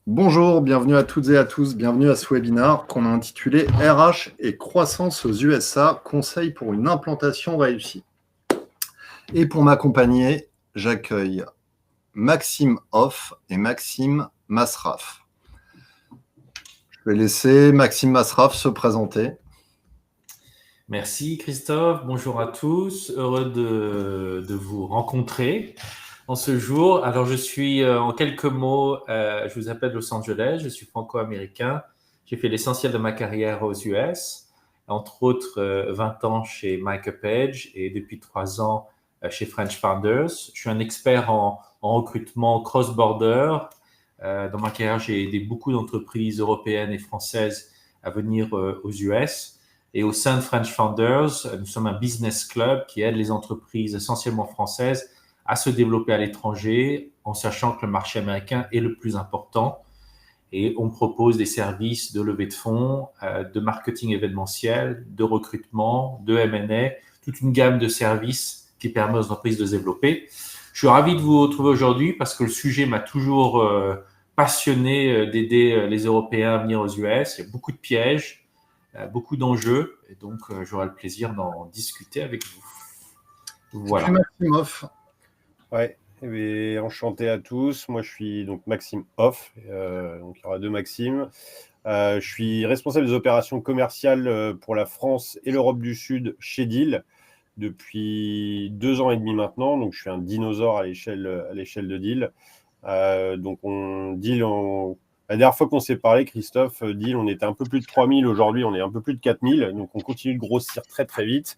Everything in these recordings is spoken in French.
Bonjour, bienvenue à toutes et à tous, bienvenue à ce webinaire qu'on a intitulé RH et croissance aux USA, conseils pour une implantation réussie. Et pour m'accompagner, j'accueille Maxime Hoff et Maxime Masraf. Je vais laisser Maxime Masraf se présenter. Merci Christophe, bonjour à tous, heureux de vous rencontrer en ce jour. Alors je suis en quelques mots, je vous appelle de Los Angeles, je suis franco-américain, j'ai fait l'essentiel de ma carrière aux US, entre autres 20 ans chez Micah Page et depuis 3 ans chez French Founders. Je suis un expert en recrutement cross-border. Dans ma carrière, j'ai aidé beaucoup d'entreprises européennes et françaises à venir aux US. Et au sein de French Founders, nous sommes un business club qui aide les entreprises essentiellement françaises à se développer à l'étranger en sachant que le marché américain est le plus important. Et on propose des services de levée de fonds, de marketing événementiel, de recrutement, de M&A, toute une gamme de services qui permet aux entreprises de se développer. Je suis ravi de vous retrouver aujourd'hui parce que le sujet m'a toujours passionné d'aider les Européens à venir aux US. Il y a beaucoup de pièges, beaucoup d'enjeux, et donc j'aurai le plaisir d'en discuter avec vous. Voilà. Et puis Maxime Hoff. Ouais, et enchanté à tous. Moi, je suis donc Maxime Hoff. Donc il y aura deux Maximes. Je suis responsable des opérations commerciales pour la France et l'Europe du Sud chez Deal depuis 2 ans et demi maintenant. Donc je suis un dinosaure à l'échelle de Deal. Donc la dernière fois qu'on s'est parlé, Christophe, Deal, on était un peu plus de 3000. Aujourd'hui, on est un peu plus de 4000. Donc on continue de grossir très très vite.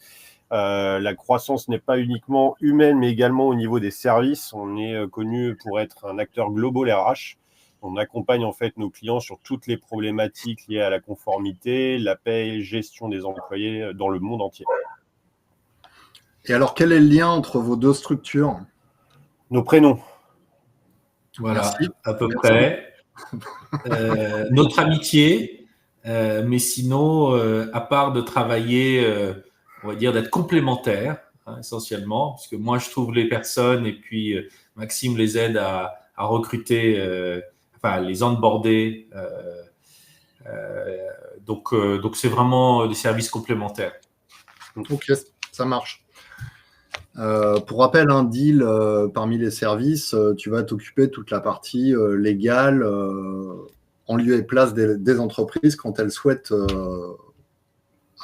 La croissance n'est pas uniquement humaine, mais également au niveau des services. On est connu pour être un acteur global RH. On accompagne en fait nos clients sur toutes les problématiques liées à la conformité, la paie, gestion des employés dans le monde entier. Et alors, quel est le lien entre vos deux structures ? Nos prénoms. Voilà, merci. À peu près. Notre amitié, mais sinon, à part de travailler, on va dire d'être complémentaires, essentiellement, parce que moi je trouve les personnes et puis Maxime les aide à recruter, enfin les onboarder. Donc c'est vraiment des services complémentaires. Ok, ça marche. Pour rappel, un deal parmi les services, tu vas t'occuper de toute la partie légale en lieu et place des entreprises quand elles souhaitent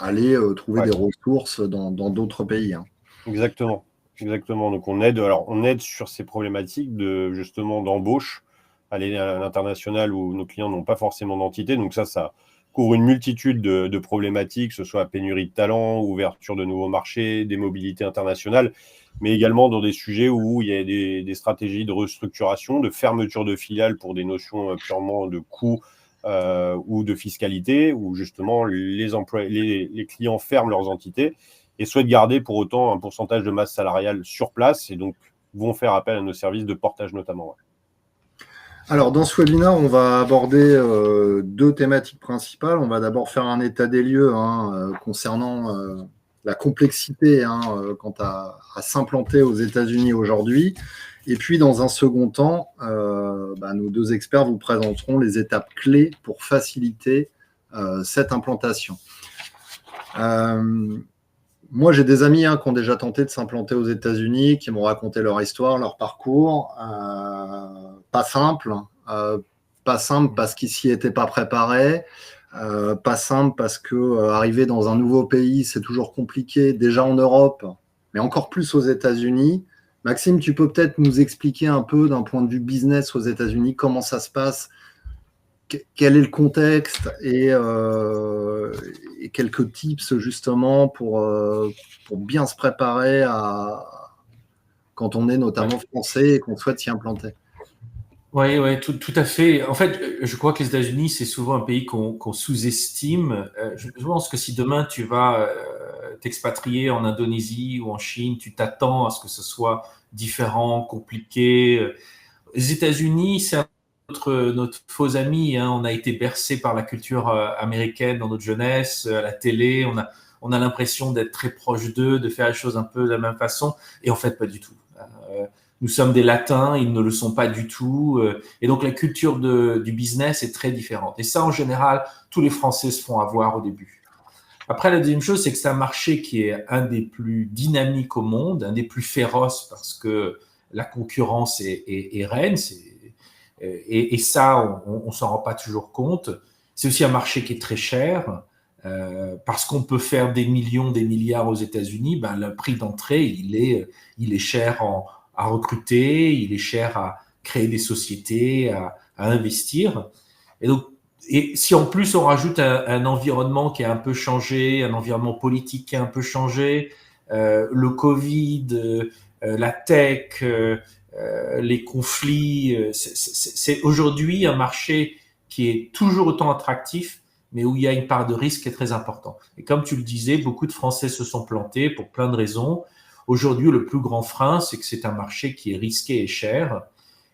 aller trouver des ressources dans d'autres pays. Hein. Exactement. Donc on aide sur ces problématiques justement d'embauche à l'international où nos clients n'ont pas forcément d'entité. Donc ça couvre une multitude de problématiques, que ce soit pénurie de talent, ouverture de nouveaux marchés, des mobilités internationales, mais également dans des sujets où il y a des stratégies de restructuration, de fermeture de filiales pour des notions purement de coûts ou de fiscalité, où justement les clients ferment leurs entités et souhaitent garder pour autant un pourcentage de masse salariale sur place et donc vont faire appel à nos services de portage notamment. Ouais. Alors, dans ce webinaire, on va aborder 2 thématiques principales. On va d'abord faire un état des lieux concernant la complexité quant à s'implanter aux États-Unis aujourd'hui. Et puis, dans un second temps, nos 2 experts vous présenteront les étapes clés pour faciliter cette implantation. Moi, j'ai des amis qui ont déjà tenté de s'implanter aux États-Unis, qui m'ont raconté leur histoire, leur parcours. Pas simple parce qu'ils s'y étaient pas préparés. Pas simple parce que arriver dans un nouveau pays, c'est toujours compliqué, déjà en Europe, mais encore plus aux États-Unis. Maxime, tu peux peut-être nous expliquer un peu d'un point de vue business aux États-Unis, comment ça se passe, quel est le contexte et quelques tips justement pour bien se préparer quand on est notamment français et qu'on souhaite s'y implanter. Oui, tout à fait. En fait, je crois que les États-Unis, c'est souvent un pays qu'on sous-estime. Je pense que si demain tu vas t'expatrier en Indonésie ou en Chine, tu t'attends à ce que ce soit différent, compliqué. Les États-Unis, c'est notre faux ami. On a été bercé par la culture américaine dans notre jeunesse, à la télé. On a l'impression d'être très proche d'eux, de faire les choses un peu de la même façon. Et en fait, pas du tout. Nous sommes des latins, ils ne le sont pas du tout. Et donc, la culture du business est très différente. Et ça, en général, tous les Français se font avoir au début. Après, la deuxième chose, c'est que c'est un marché qui est un des plus dynamiques au monde, un des plus féroces parce que la concurrence est reine. Et ça, on ne s'en rend pas toujours compte. C'est aussi un marché qui est très cher. Parce qu'on peut faire des millions, des milliards aux États-Unis, ben, le prix d'entrée, il est cher à recruter, il est cher à créer des sociétés, à investir. Et donc, et si en plus on rajoute un environnement qui a un peu changé, un environnement politique qui a un peu changé, le Covid, la tech, les conflits, c'est aujourd'hui un marché qui est toujours autant attractif, mais où il y a une part de risque qui est très important. Et comme tu le disais, beaucoup de Français se sont plantés pour plein de raisons. Aujourd'hui, le plus grand frein, c'est que c'est un marché qui est risqué et cher.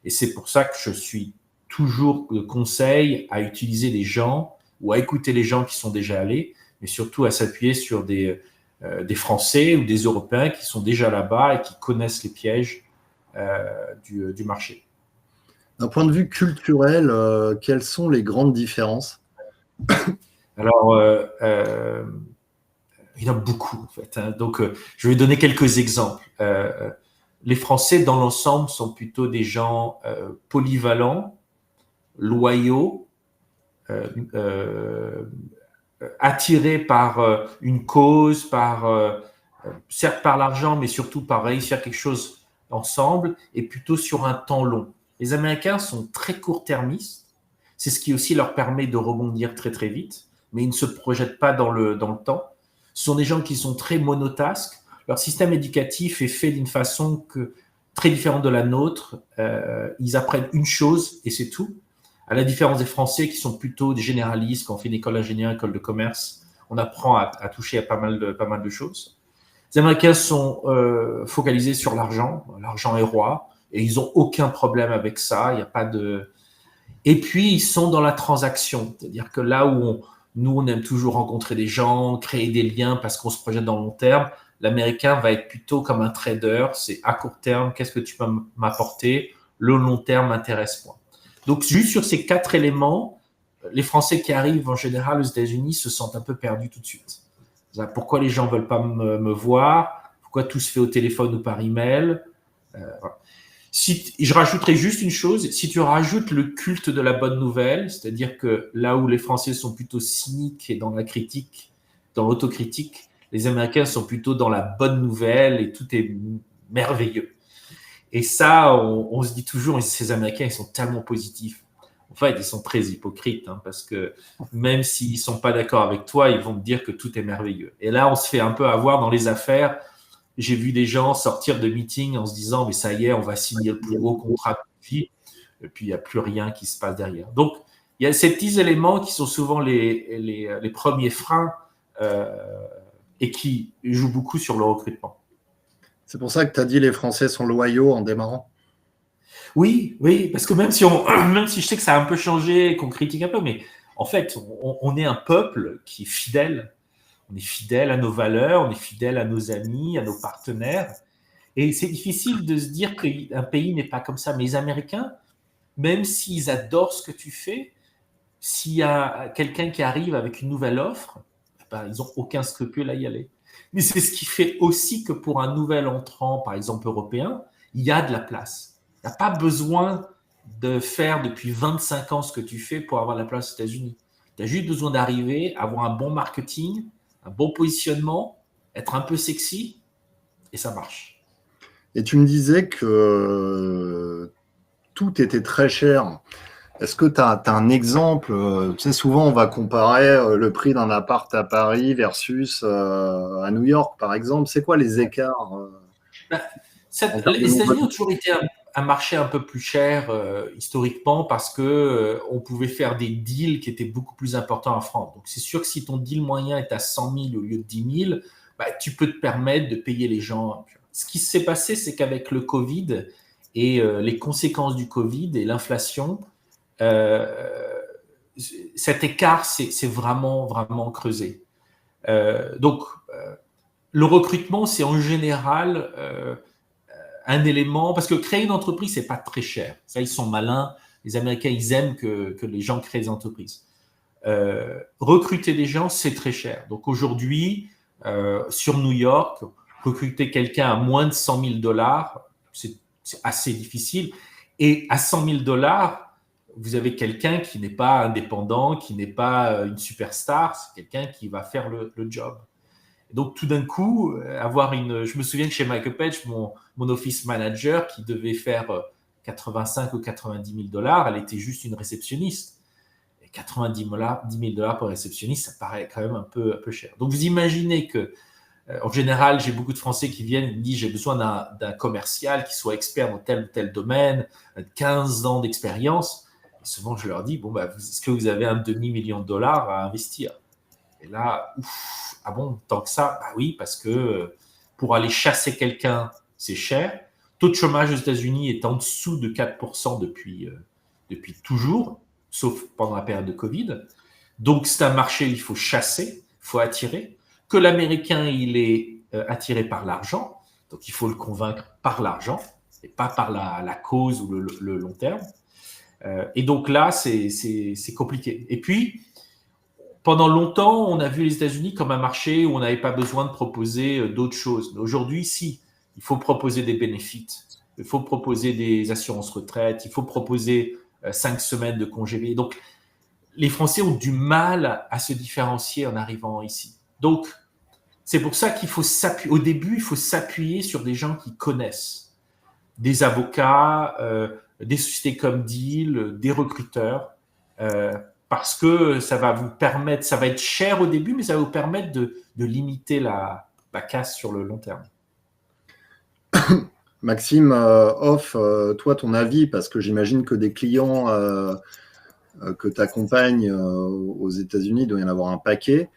Et c'est pour ça que je suis toujours de conseil à utiliser des gens ou à écouter les gens qui sont déjà allés, mais surtout à s'appuyer sur des Français ou des Européens qui sont déjà là-bas et qui connaissent les pièges du marché. D'un point de vue culturel, quelles sont les grandes différences? Alors, il y en a beaucoup, en fait. Hein. Donc, je vais donner quelques exemples. Les Français, dans l'ensemble, sont plutôt des gens polyvalents, loyaux, attirés par une cause, certes par l'argent, mais surtout par réussir quelque chose ensemble, et plutôt sur un temps long. Les Américains sont très court-termistes. C'est ce qui aussi leur permet de rebondir très très vite, mais ils ne se projettent pas dans le temps. Ce sont des gens qui sont très monotasques. Leur système éducatif est fait d'une façon très différente de la nôtre. Ils apprennent une chose et c'est tout. À la différence des Français qui sont plutôt des généralistes, quand on fait une école d'ingénieur, école de commerce, on apprend à toucher à pas mal de choses. Les Américains sont focalisés sur l'argent. L'argent est roi et ils n'ont aucun problème avec ça. Il n'y a pas de... Et puis, ils sont dans la transaction. C'est-à-dire que là où nous, on aime toujours rencontrer des gens, créer des liens parce qu'on se projette dans le long terme, l'Américain va être plutôt comme un trader. C'est à court terme, qu'est-ce que tu peux m'apporter? Le long terme m'intéresse moins. Donc, juste sur ces 4 éléments, les Français qui arrivent en général aux États-Unis se sentent un peu perdus tout de suite. Pourquoi les gens ne veulent pas me voir? Pourquoi tout se fait au téléphone ou par email? Voilà. Je rajouterais juste une chose, si tu rajoutes le culte de la bonne nouvelle, c'est-à-dire que là où les Français sont plutôt cyniques et dans la critique, dans l'autocritique, les Américains sont plutôt dans la bonne nouvelle et tout est merveilleux. Et ça, on se dit toujours, ces Américains, ils sont tellement positifs. En fait, ils sont très hypocrites, hein, parce que même s'ils ne sont pas d'accord avec toi, ils vont te dire que tout est merveilleux. Et là, on se fait un peu avoir dans les affaires. J'ai vu des gens sortir de meetings en se disant, mais ça y est, on va signer le plus gros contrat de vie. Et puis, il n'y a plus rien qui se passe derrière. Donc, il y a ces petits éléments qui sont souvent les premiers freins et qui jouent beaucoup sur le recrutement. C'est pour ça que tu as dit les Français sont loyaux en démarrant. Oui, parce que même si je sais que ça a un peu changé et qu'on critique un peu, mais en fait, on est un peuple qui est fidèle. On est fidèle à nos valeurs, on est fidèle à nos amis, à nos partenaires. Et c'est difficile de se dire qu'un pays n'est pas comme ça. Mais les Américains, même s'ils adorent ce que tu fais, s'il y a quelqu'un qui arrive avec une nouvelle offre, ben, ils n'ont aucun scrupule à y aller. Mais c'est ce qui fait aussi que pour un nouvel entrant, par exemple européen, il y a de la place. Il n'y a pas besoin de faire depuis 25 ans ce que tu fais pour avoir la place aux États-Unis. Tu as juste besoin d'arriver, avoir un bon marketing, un bon positionnement, être un peu sexy, et ça marche. Et tu me disais que tout était très cher. Est-ce que tu as un exemple? Tu sais, souvent, on va comparer le prix d'un appart à Paris versus à New York, par exemple. C'est quoi les écarts Les États-Unis ont toujours été un marché un peu plus cher historiquement parce que on pouvait faire des deals qui étaient beaucoup plus importants en France. Donc, c'est sûr que si ton deal moyen est à 100 000 au lieu de 10 000, bah, tu peux te permettre de payer les gens. Ce qui s'est passé, c'est qu'avec le Covid et les conséquences du Covid et l'inflation, cet écart s'est vraiment creusé. Donc, le recrutement, c'est en général un élément, parce que créer une entreprise, c'est pas très cher. Ça, ils sont malins. Les Américains, ils aiment que les gens créent des entreprises. Recruter des gens, c'est très cher. Donc aujourd'hui, sur New York, recruter quelqu'un à moins de $100,000, c'est assez difficile. Et à $100,000, vous avez quelqu'un qui n'est pas indépendant, qui n'est pas une superstar, c'est quelqu'un qui va faire le job. Donc tout d'un coup, je me souviens que chez Michael Page, mon office manager qui devait faire 85 ou $90,000, elle était juste une réceptionniste. Et $90,000 pour réceptionniste, ça paraît quand même un peu cher. Donc vous imaginez que, en général, j'ai beaucoup de Français qui viennent et me disent j'ai besoin d'un commercial qui soit expert dans tel ou tel domaine, 15 ans d'expérience. Et souvent, je leur dis est-ce que vous avez un $500,000 à investir? Et là, ah bon, tant que ça? Bah oui, parce que pour aller chasser quelqu'un, c'est cher. Taux de chômage aux États-Unis est en dessous de 4% depuis toujours, sauf pendant la période de Covid. Donc, c'est un marché où il faut chasser, il faut attirer. Que l'Américain, il est attiré par l'argent, donc il faut le convaincre par l'argent et pas par la cause ou le long terme. Et donc là, c'est compliqué. Et puis, pendant longtemps, on a vu les États-Unis comme un marché où on n'avait pas besoin de proposer d'autres choses. Mais aujourd'hui, si, il faut proposer des bénéfices, il faut proposer des assurances retraite, il faut proposer 5 semaines de congé. Donc, les Français ont du mal à se différencier en arrivant ici. Donc, c'est pour ça qu'il faut s'appuyer. Au début, il faut s'appuyer sur des gens qui connaissent, des avocats, des sociétés comme Deal, des recruteurs, parce que ça va vous permettre, ça va être cher au début, mais ça va vous permettre de limiter la casse sur le long terme. Maxime, toi, ton avis, parce que j'imagine que des clients que tu accompagnes aux États-Unis, il doit y en avoir un paquet.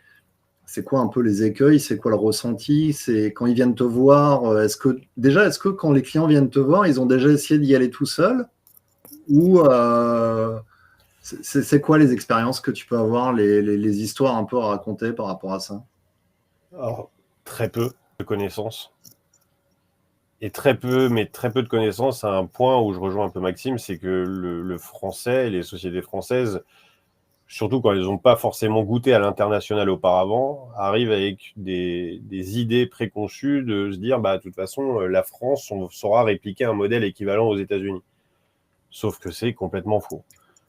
C'est quoi un peu les écueils? C'est quoi le ressenti? C'est quand ils viennent te voir, est-ce que quand les clients viennent te voir, ils ont déjà essayé d'y aller tout seuls? Ou c'est quoi les expériences que tu peux avoir, les histoires un peu à raconter par rapport à ça? Alors, très peu de connaissances. Et très peu de connaissances à un point où je rejoins un peu Maxime, c'est que le français, les sociétés françaises, surtout quand elles n'ont pas forcément goûté à l'international auparavant, arrivent avec des idées préconçues de se dire, de toute façon, la France, on saura répliquer un modèle équivalent aux États-Unis. Sauf que c'est complètement faux.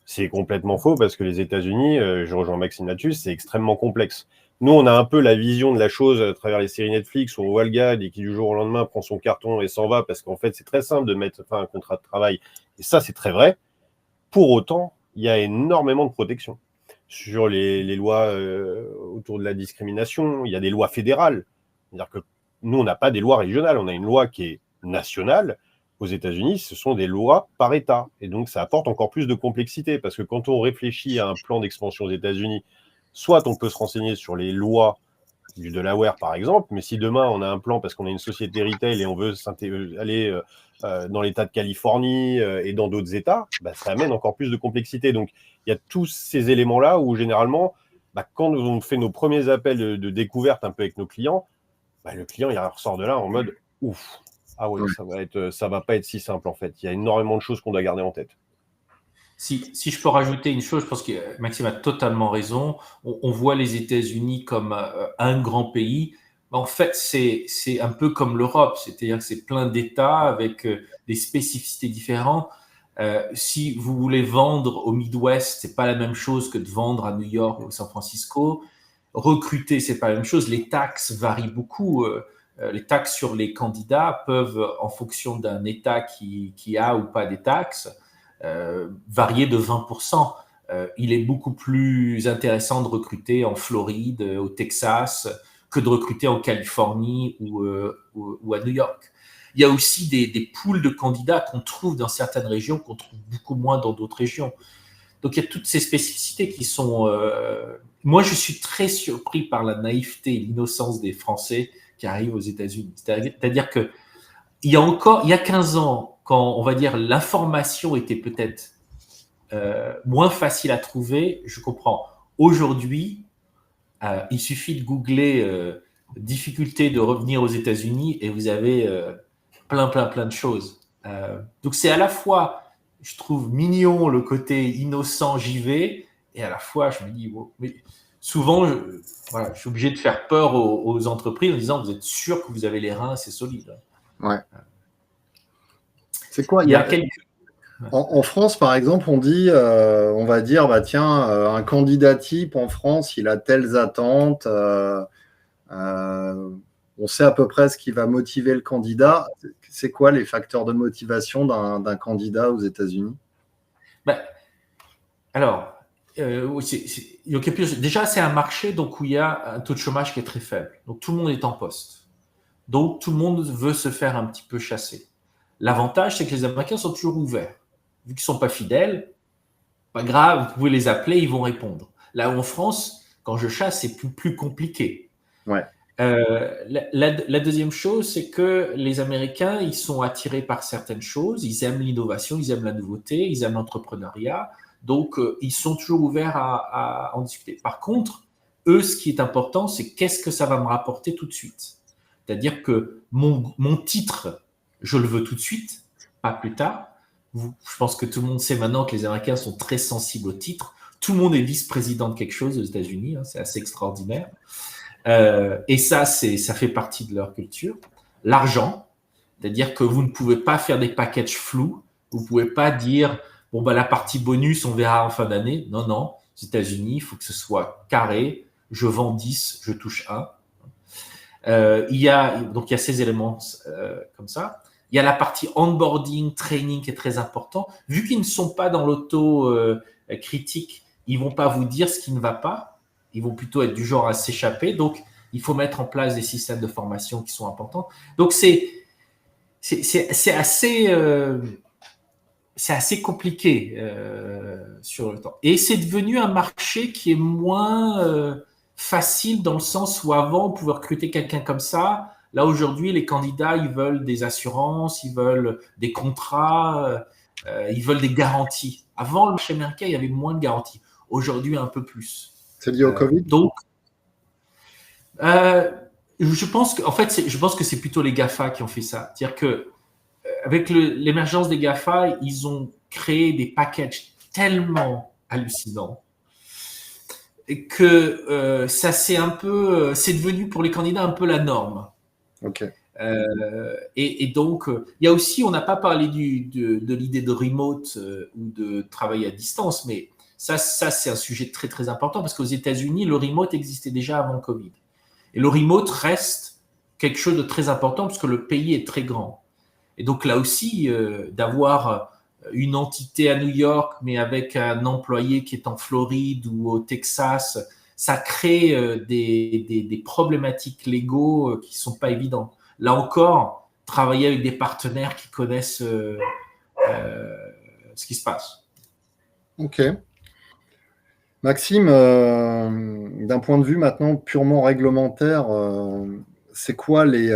C'est complètement faux parce que les États-Unis, je rejoins Maxime là-dessus, c'est extrêmement complexe. Nous, on a un peu la vision de la chose à travers les séries Netflix où on voit le gars et qui, du jour au lendemain, prend son carton et s'en va parce qu'en fait, c'est très simple de mettre fin à un contrat de travail. Et ça, c'est très vrai. Pour autant, il y a énormément de protection sur les lois autour de la discrimination. Il y a des lois fédérales. C'est-à-dire que nous, on n'a pas des lois régionales. On a une loi qui est nationale. Aux États-Unis, ce sont des lois par État. Et donc, ça apporte encore plus de complexité parce que quand on réfléchit à un plan d'expansion aux États-Unis, soit on peut se renseigner sur les lois du Delaware, par exemple, mais si demain, on a un plan parce qu'on a une société retail et on veut aller dans l'État de Californie et dans d'autres États, ça amène encore plus de complexité. Donc, il y a tous ces éléments-là où, généralement, quand on fait nos premiers appels de découverte un peu avec nos clients, le client, il ressort de là en mode « Ouf ». Ah oui, ça va pas être si simple en fait. Il y a énormément de choses qu'on doit garder en tête. Si je peux rajouter une chose, je pense que Maxime a totalement raison. On voit les États-Unis comme un grand pays. En fait, c'est un peu comme l'Europe, c'est-à-dire que c'est plein d'États avec des spécificités différentes. Si vous voulez vendre au Midwest, c'est pas la même chose que de vendre à New York ou San Francisco. Recruter, c'est pas la même chose. Les taxes varient beaucoup. Les taxes sur les candidats peuvent, en fonction d'un État qui a ou pas des taxes, varier de 20%. Il est beaucoup plus intéressant de recruter en Floride, au Texas, que de recruter en Californie ou à New York. Il y a aussi des pools de candidats qu'on trouve dans certaines régions, qu'on trouve beaucoup moins dans d'autres régions. Donc, il y a toutes ces spécificités qui sont... Moi, je suis très surpris par la naïveté et l'innocence des Français qui arrivent aux États-Unis. C'est-à-dire que il y a 15 ans, quand on va dire l'information était peut-être moins facile à trouver, je comprends. Aujourd'hui, il suffit de googler difficulté de revenir aux États-Unis et vous avez plein de choses. Donc c'est à la fois, je trouve mignon le côté innocent, j'y vais, et à la fois je me dis, bon, mais souvent, voilà, je suis obligé de faire peur aux entreprises en disant, vous êtes sûr que vous avez les reins assez solides. Ouais. C'est quoi? Il y a quelques... En France, par exemple, on dit, on va dire, bah tiens, un candidat type en France, il a telles attentes. On sait à peu près ce qui va motiver le candidat. C'est quoi les facteurs de motivation d'un candidat aux États-Unis? Alors, déjà, c'est un marché donc, où il y a un taux de chômage qui est très faible. Donc, tout le monde est en poste. Donc, tout le monde veut se faire un petit peu chasser. L'avantage, c'est que les Américains sont toujours ouverts. Vu qu'ils ne sont pas fidèles, pas grave, vous pouvez les appeler, ils vont répondre. Là où en France, quand je chasse, c'est plus compliqué. Ouais. La deuxième chose, c'est que les Américains, ils sont attirés par certaines choses. Ils aiment l'innovation, ils aiment la nouveauté, ils aiment l'entrepreneuriat. Donc, ils sont toujours ouverts à en discuter. Par contre, eux, ce qui est important, c'est qu'est-ce que ça va me rapporter tout de suite. C'est-à-dire que mon titre, je le veux tout de suite, pas plus tard. Je pense que tout le monde sait maintenant que les Américains sont très sensibles au titre. Tout le monde est vice-président de quelque chose aux États-Unis. C'est assez extraordinaire. Et ça fait partie de leur culture. L'argent, c'est-à-dire que vous ne pouvez pas faire des packages flous. Vous ne pouvez pas dire, bon, bah, la partie bonus, on verra en fin d'année. Non, non. Aux États-Unis, il faut que ce soit carré. Je vends 10, je touche 1. Donc, il y a ces éléments comme ça. Il y a la partie onboarding, training qui est très important. Vu qu'ils ne sont pas dans l'auto-critique, ils ne vont pas vous dire ce qui ne va pas. Ils vont plutôt être du genre à s'échapper. Donc, il faut mettre en place des systèmes de formation qui sont importants. Donc, c'est assez compliqué sur le temps. Et c'est devenu un marché qui est moins facile dans le sens où avant, on pouvait recruter quelqu'un comme ça. Là, aujourd'hui, les candidats, ils veulent des assurances, ils veulent des contrats, ils veulent des garanties. Avant, le marché américain, il y avait moins de garanties. Aujourd'hui, un peu plus. C'est lié au Covid? Donc, je pense que c'est plutôt les GAFA qui ont fait ça. C'est-à-dire que avec l'émergence des GAFA, ils ont créé des packages tellement hallucinants que ça c'est devenu pour les candidats un peu la norme. Ok. Et donc, il y a aussi, on n'a pas parlé de l'idée de remote ou de travail à distance, mais ça c'est un sujet très très important parce qu'aux États-Unis, le remote existait déjà avant le Covid. Et le remote reste quelque chose de très important parce que le pays est très grand. Et donc là aussi, d'avoir une entité à New York, mais avec un employé qui est en Floride ou au Texas, ça crée des problématiques légaux qui ne sont pas évidentes. Là encore, travailler avec des partenaires qui connaissent ce qui se passe. Ok. Maxime, d'un point de vue maintenant purement réglementaire, c'est quoi les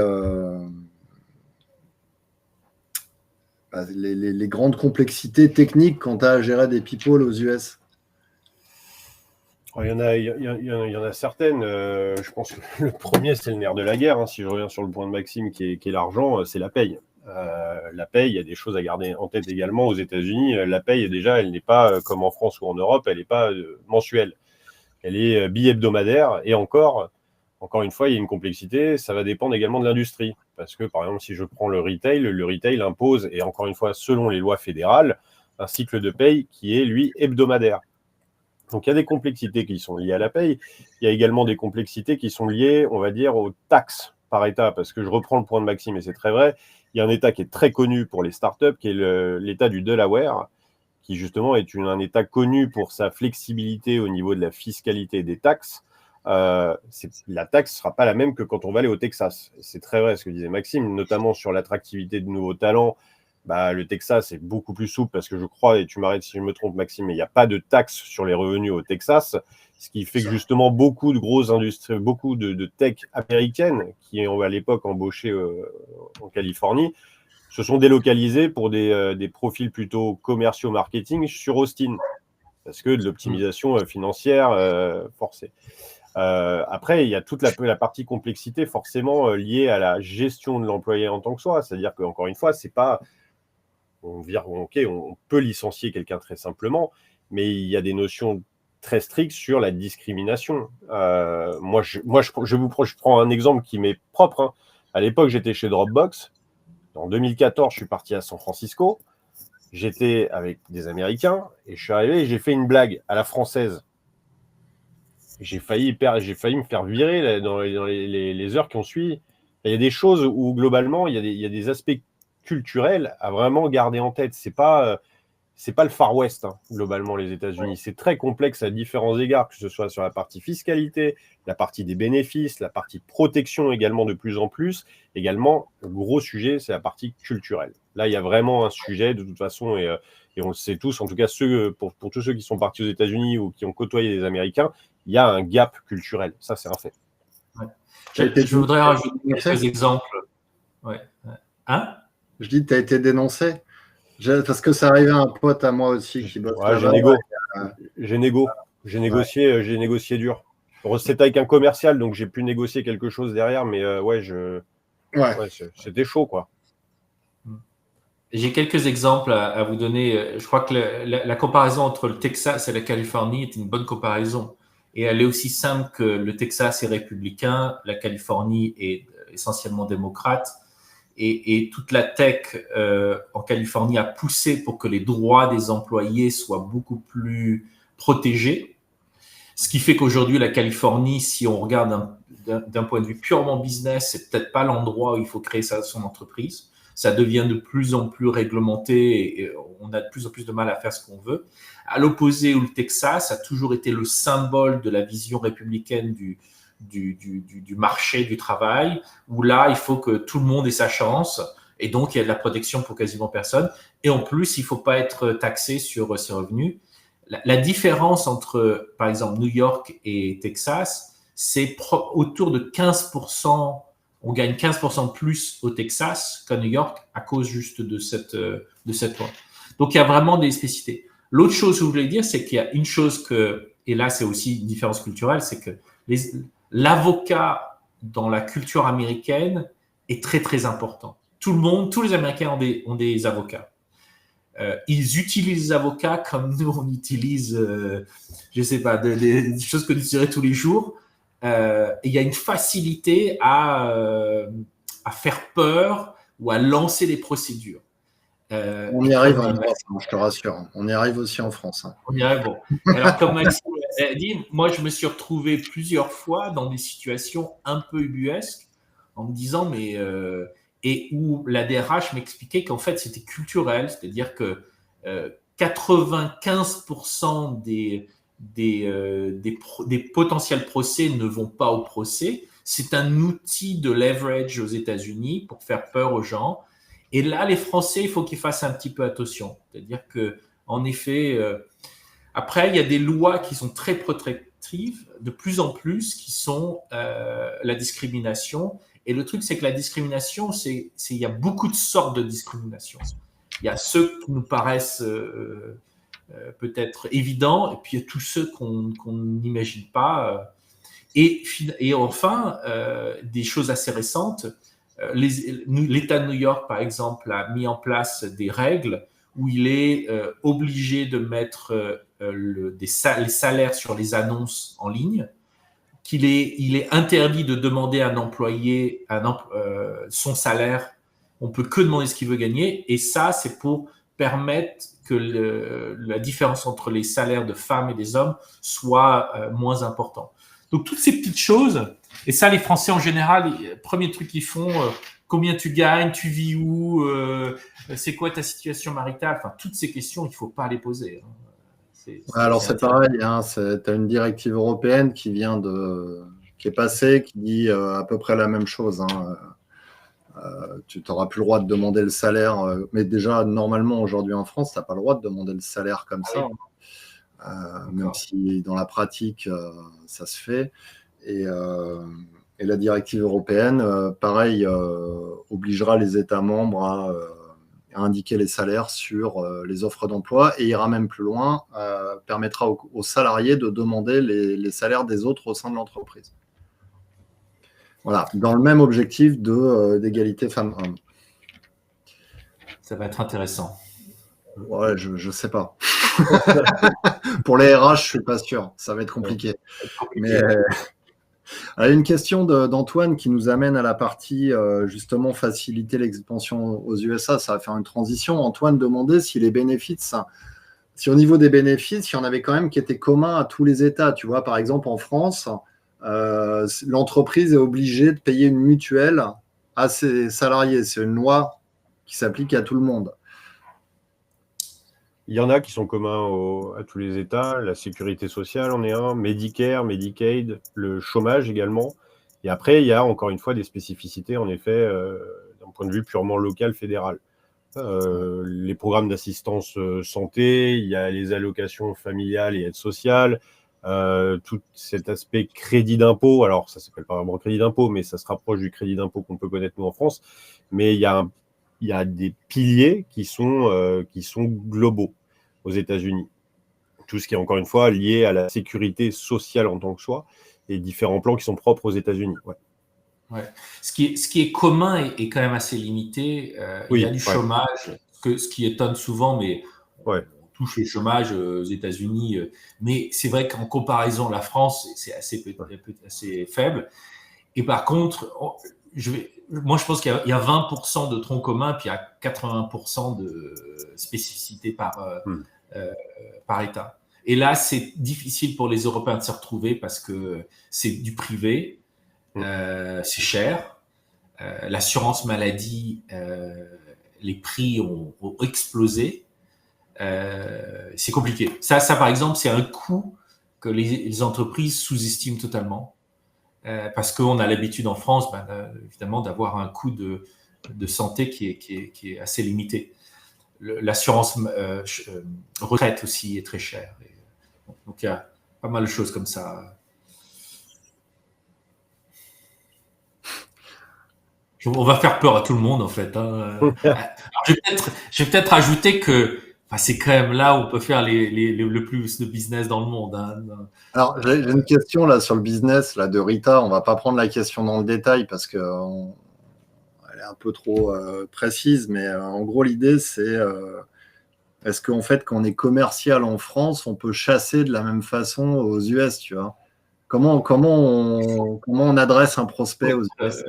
grandes complexités techniques quand tu as à gérer des people aux US? Il y en a certaines. Je pense que le premier, c'est le nerf de la guerre. Hein. Si je reviens sur le point de Maxime, qui est l'argent, c'est la paye. La paye, il y a des choses à garder en tête également aux États-Unis. La paye, déjà, elle n'est pas comme en France ou en Europe, elle n'est pas mensuelle. Elle est bi-hebdomadaire. Et encore une fois, il y a une complexité. Ça va dépendre également de l'industrie. Parce que, par exemple, si je prends le retail impose, et encore une fois, selon les lois fédérales, un cycle de paye qui est, lui, hebdomadaire. Donc, il y a des complexités qui sont liées à la paye. Il y a également des complexités qui sont liées, on va dire, aux taxes par État. Parce que je reprends le point de Maxime, et c'est très vrai. Il y a un État qui est très connu pour les startups, qui est l'État du Delaware, qui justement est un État connu pour sa flexibilité au niveau de la fiscalité des taxes. La taxe ne sera pas la même que quand on va aller au Texas. C'est très vrai ce que disait Maxime, notamment sur l'attractivité de nouveaux talents. Le Texas est beaucoup plus souple parce que je crois, et tu m'arrêtes si je me trompe Maxime, mais il n'y a pas de taxe sur les revenus au Texas, ce qui fait que justement beaucoup de grosses industries, beaucoup de tech américaines qui ont à l'époque embauché en Californie, se sont délocalisées pour des profils plutôt commerciaux marketing sur Austin, parce que de l'optimisation financière forcée. Après, il y a toute la partie complexité forcément liée à la gestion de l'employé en tant que soi. C'est-à-dire qu'encore une fois, c'est pas on peut licencier quelqu'un très simplement, mais il y a des notions très strictes sur la discrimination. Je prends un exemple qui m'est propre. Hein. À l'époque, j'étais chez Dropbox. En 2014, je suis parti à San Francisco. J'étais avec des Américains et je suis arrivé et j'ai fait une blague à la française. J'ai failli me faire virer dans les heures qui ont suivi. Il y a des choses où, globalement, il y a des aspects culturels à vraiment garder en tête. C'est pas le Far West, hein, globalement, les États-Unis. Ouais. C'est très complexe à différents égards, que ce soit sur la partie fiscalité, la partie des bénéfices, la partie protection également de plus en plus. Également, le gros sujet, c'est la partie culturelle. Là, il y a vraiment un sujet, de toute façon, et on le sait tous, en tout cas pour tous ceux qui sont partis aux États-Unis ou qui ont côtoyé les Américains, il y a un gap culturel. Ça, c'est un fait. Ouais. Je voudrais rajouter quelques exemples. Ouais. Hein? Je dis, tu as été dénoncé? Parce que ça arrivait à un pote à moi aussi qui bosse là-bas. J'ai négocié dur. C'était avec un commercial, donc j'ai pu négocier quelque chose derrière, mais c'était chaud, quoi. J'ai quelques exemples à vous donner. Je crois que la comparaison entre le Texas et la Californie est une bonne comparaison. Et elle est aussi simple que le Texas est républicain, la Californie est essentiellement démocrate. Et toute la tech en Californie a poussé pour que les droits des employés soient beaucoup plus protégés. Ce qui fait qu'aujourd'hui, la Californie, si on regarde d'un point de vue purement business, c'est peut-être pas l'endroit où il faut créer son entreprise. Ça devient de plus en plus réglementé et on a de plus en plus de mal à faire ce qu'on veut. À l'opposé, où le Texas a toujours été le symbole de la vision républicaine du marché du travail, où là, il faut que tout le monde ait sa chance et donc il y a de la protection pour quasiment personne. Et en plus, il ne faut pas être taxé sur ses revenus. La différence entre, par exemple, New York et Texas, c'est autour de 15%. On gagne 15% de plus au Texas qu'à New York à cause juste de cette loi. Donc, il y a vraiment des spécificités. L'autre chose que je voulais dire, c'est qu'il y a une chose et là, c'est aussi une différence culturelle, c'est que l'avocat dans la culture américaine est très, très important. Tous les Américains ont des avocats. Ils utilisent les avocats comme nous, on utilise, je ne sais pas, des choses que nous utiliserons tous les jours. Il y a une facilité à faire peur ou à lancer des procédures. On y arrive en France, je te rassure. On y arrive aussi en France. On y arrive, bon. Alors, comme Maxime a dit, moi, je me suis retrouvé plusieurs fois dans des situations un peu ubuesques en me disant, et où la DRH m'expliquait qu'en fait, c'était culturel, c'est-à-dire que 95% des potentiels procès ne vont pas au procès. C'est un outil de leverage aux États-Unis pour faire peur aux gens. Et là, les Français, il faut qu'ils fassent un petit peu attention. C'est-à-dire que, en effet, après, il y a des lois qui sont très protectives, de plus en plus, qui sont la discrimination. Et le truc, c'est que la discrimination, il y a beaucoup de sortes de discrimination. Il y a ceux qui nous paraissent peut-être évidents, et puis il y a tous ceux qu'on n'imagine pas. Et enfin, des choses assez récentes, l'État de New York, par exemple, a mis en place des règles où il est obligé de mettre les salaires sur les annonces en ligne, il est interdit de demander à un employé son salaire. On peut que demander ce qu'il veut gagner. Et ça, c'est pour permettre que la différence entre les salaires de femmes et des hommes soit moins importante. Donc, toutes ces petites choses, et ça, les Français en général, le premier truc qu'ils font, combien tu gagnes, tu vis où, c'est quoi ta situation maritale, enfin, toutes ces questions, il ne faut pas les poser. Hein. Alors, c'est pareil, hein, tu as une directive européenne qui est passée, qui dit à peu près la même chose. Hein. Tu n'auras plus le droit de demander le salaire, mais déjà, normalement, aujourd'hui en France, tu n'as pas le droit de demander le salaire comme ça, même si dans la pratique, ça se fait. Et la directive européenne, pareil, obligera les États membres à et indiquer les salaires sur les offres d'emploi, et ira même plus loin, permettra aux salariés de demander les salaires des autres au sein de l'entreprise. Voilà, dans le même objectif d'égalité femmes-hommes. Ça va être intéressant. Ouais, je sais pas. Pour les RH, je suis pas sûr. Ça va être compliqué. Mais une question d'Antoine qui nous amène à la partie justement faciliter l'expansion aux USA. Ça va faire une transition. Antoine demandait si les bénéfices, si au niveau des bénéfices, il y en avait quand même qui étaient communs à tous les États. Tu vois, par exemple, en France, l'entreprise est obligée de payer une mutuelle à ses salariés. C'est une loi qui s'applique à tout le monde. Il y en a qui sont communs à tous les États. La sécurité sociale en est un, Medicare, Medicaid, le chômage également. Et après, il y a encore une fois des spécificités, en effet, d'un point de vue purement local, fédéral. Les programmes d'assistance santé, il y a les allocations familiales et aides sociales, tout cet aspect crédit d'impôt. Alors, ça ne s'appelle pas vraiment crédit d'impôt, mais ça se rapproche du crédit d'impôt qu'on peut connaître nous en France. Mais il y a des piliers qui sont globaux aux États-Unis. Tout ce qui est encore une fois lié à la sécurité sociale en tant que soi et différents plans qui sont propres aux États-Unis. Ouais. Ouais. Ce qui est commun est quand même assez limité. Il y a du chômage, ce qui étonne souvent, mais on touche le chômage aux États-Unis. Mais c'est vrai qu'en comparaison, la France, c'est assez faible. Et par contre, moi, je pense qu'il y a 20% de troncs communs, puis il y a 80% de spécificités par État. Et là, c'est difficile pour les Européens de se retrouver parce que c'est du privé, c'est cher. L'assurance maladie, les prix ont explosé. C'est compliqué. Ça, par exemple, c'est un coût que les entreprises sous-estiment totalement. Parce qu'on a l'habitude en France, évidemment, d'avoir un coût de santé qui est assez limité. L'assurance retraite aussi est très chère. Donc, il y a pas mal de choses comme ça. On va faire peur à tout le monde, en fait. Alors, je vais peut-être ajouter que c'est quand même là où on peut faire le plus de business dans le monde. Alors, j'ai une question là sur le business là, de Rita. On ne va pas prendre la question dans le détail parce qu'elle est un peu trop précise. Mais en gros, l'idée, c'est est-ce qu'en fait, quand on est commercial en France, on peut chasser de la même façon aux US, tu vois? Comment on adresse un prospect aux US?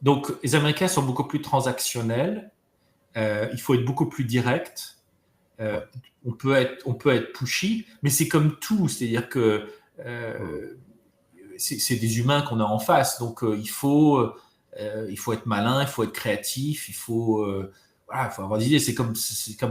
Donc, les Américains sont beaucoup plus transactionnels. Il faut être beaucoup plus direct. On peut être pushy, mais c'est comme tout. C'est-à-dire que c'est des humains qu'on a en face. Donc, il faut être malin, il faut être créatif, il faut avoir des idées. C'est comme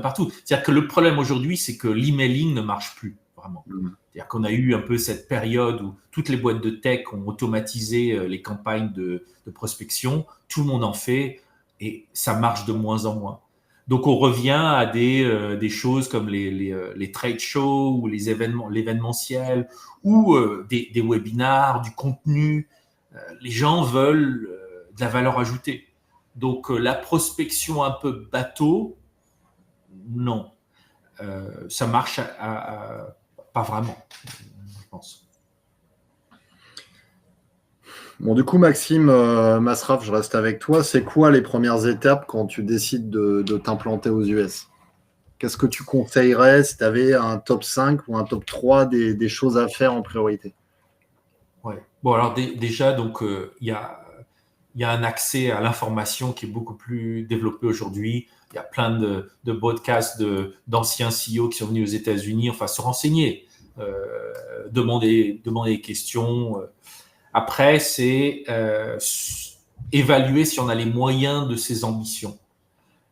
partout. C'est-à-dire que le problème aujourd'hui, c'est que l'emailing ne marche plus, vraiment. C'est-à-dire qu'on a eu un peu cette période où toutes les boîtes de tech ont automatisé les campagnes de prospection. Tout le monde en fait et ça marche de moins en moins. Donc, on revient à des choses comme les trade shows ou l'événementiel ou des webinars, du contenu. Les gens veulent de la valeur ajoutée. Donc, la prospection un peu bateau, non. Ça marche pas vraiment, je pense. Bon, du coup, Maxime Masraf, je reste avec toi. C'est quoi les premières étapes quand tu décides de t'implanter aux US? Qu'est-ce que tu conseillerais si tu avais un top 5 ou un top 3 des choses à faire en priorité? Ouais. Bon, alors déjà, donc, il y a un accès à l'information qui est beaucoup plus développé aujourd'hui. Il y a plein de podcasts d'anciens CEO qui sont venus aux États-Unis, enfin, se renseigner, demander des questions. Après, c'est évaluer si on a les moyens de ses ambitions.